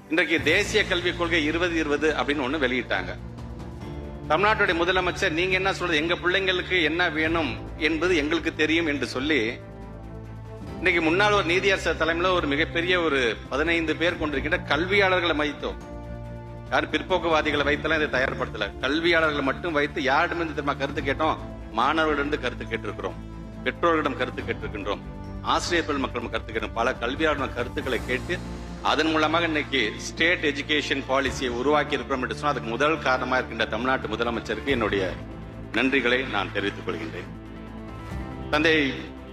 இன்றைக்கு தேசிய கல்விக் கொள்கை 2020 அப்படின்னு ஒண்ணு வெளியிட்டாங்க. தமிழ்நாட்டுடைய முதலமைச்சர் நீங்க என்ன சொல்றது, எங்க பிள்ளைங்களுக்கு என்ன வேணும் என்பது எங்களுக்கு தெரியும் என்று சொல்லி இன்னைக்கு முன்னாள் ஒரு நீதியரசர் தலைமையில ஒரு மிகப்பெரிய ஒரு 15 பேர் கொண்டிருக்கின்ற கல்வியாளர்களை வைத்தோம். யாரும் பிற்போக்குவாதிகளை வைத்தெல்லாம் இதை தயார்படுத்தல. கல்வியாளர்களை மட்டும் வைத்து யாரிடமிருந்து தெரியுமா கருத்து கேட்டோம்? மாணவர்களிடம் கருத்து கேட்டிருக்கிறோம், பெற்றோர்களிடம் கருத்து கேட்டிருக்கின்றோம், ஆசிரியர்கள் மக்களும் கருத்து கேட்டோம். பல கல்வியாளர்கள் கருத்துக்களை கேட்டு அதன் மூலமாக இன்னைக்கு ஸ்டேட் எஜுகேஷன் பாலிசியை உருவாக்கி இருக்கிறோம் என்று சொன்னால் அதுக்கு முதல் காரணமாக இருக்கின்ற தமிழ்நாட்டு முதலமைச்சருக்கு என்னுடைய நன்றிகளை நான் தெரிவித்துக் கொள்கின்றேன். தந்தை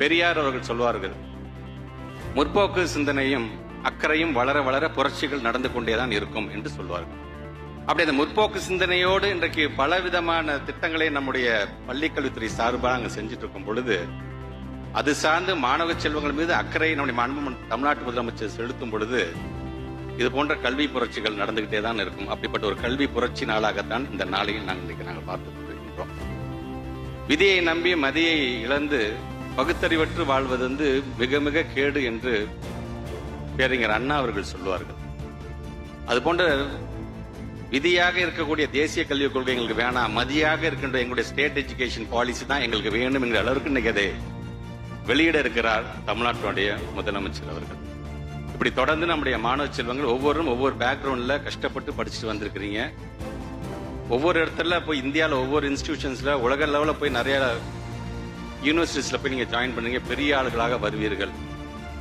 பெரியார் அவர்கள் சொல்வார்கள், முற்போக்கு சிந்தனையும் அக்கறையும் வளர வளர புரட்சிகள் நடந்து கொண்டேதான் இருக்கும் என்று சொல்வார்கள். அப்படி அந்த முற்போக்கு சிந்தனையோடு இன்றைக்கு பல விதமான திட்டங்களை நம்முடைய பள்ளிக்கல்வித்துறை சார்பாக அங்க செஞ்சுட்டு இருக்கும் பொழுது அது சார்ந்து மாணவ செல்வங்கள் மீது அக்கறை நம்முடைய தமிழ்நாட்டு முதலமைச்சர் செலுத்தும் பொழுது இது போன்ற கல்வி புரட்சிகள் நடந்துகிட்டே தான் இருக்கும். அப்படிப்பட்ட ஒரு கல்வி புரட்சி நாளாகத்தான் இந்த நாளையும் நாங்கள் பார்த்துக் கொண்டிருக்கின்றோம். விதியை நம்பி மதியை இழந்து பகுத்தறிவற்று வாழ்வது மிக மிக கேடு என்று பேரறிஞர் அண்ணா அவர்கள் சொல்லுவார்கள். அதுபோன்ற விதியாக இருக்கக்கூடிய தேசிய கல்விக் கொள்கை எங்களுக்கு வேணாம், மதியாக இருக்கின்ற எங்களுடைய ஸ்டேட் எஜுகேஷன் பாலிசி தான் எங்களுக்கு வேணும் என்கிற அளவுக்கு இன்னைக்கு அதை வெளியிட இருக்கிறார் தமிழ்நாட்டுடைய முதலமைச்சர் அவர்கள். இப்படி தொடர்ந்து நம்முடைய மாணவ செல்வங்கள் ஒவ்வொருவரும் ஒவ்வொரு பேக்ரவுண்ட்ல கஷ்டப்பட்டு படிச்சுட்டு வந்திருக்கிறீங்க. ஒவ்வொரு இடத்துல போய் இந்தியாவில் ஒவ்வொரு இன்ஸ்டிடியூஷன்ஸ்ல உலக லெவலில் போய் நிறைய யூனிவர்சிட்டிஸ்ல போய் நீங்க ஜாயின் பண்ணீங்க, பெரிய ஆளுகளாக வருவீர்கள்.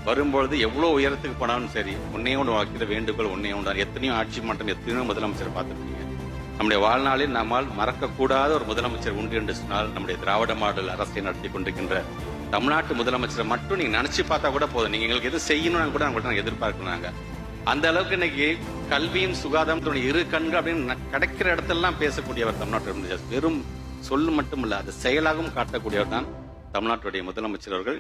வரும்பொழுது எவ்வளவு உயரத்துக்கு போனாலும் சரி ஒன்னே ஒன்று வாக்கிற வேண்டுகோள் ஒன்னே ஒன்று. எத்தனையோ ஆட்சி மன்றம் எத்தனையோ முதலமைச்சர் பார்த்துருக்கீங்க. நம்முடைய வாழ்நாளில் நம்மால் மறக்கக்கூடாத ஒரு முதலமைச்சர் உண்டு என்று சொன்னால் நம்முடைய திராவிட மாடல் அரசை நடத்தி கொண்டிருக்கின்ற தமிழ்நாட்டு முதலமைச்சரை மட்டும் நீங்க நினைச்சு பார்த்தா கூட போதும். நீங்க எங்களுக்கு எது செய்யணும்னு கூட நாங்கள் எதிர்பார்க்கிறாங்க. அந்த அளவுக்கு இன்னைக்கு கல்வியும் சுகாதாரத்துடைய இரு கண்கள் அப்படின்னு கிடைக்கிற இடத்தெல்லாம் பேசக்கூடியவர் தமிழ்நாட்டு வெறும் சொல்லு மட்டும் இல்ல, அது செயலாகவும் காட்டக்கூடியவர் தான் தமிழ்நாட்டுடைய முதலமைச்சர் அவர்கள்.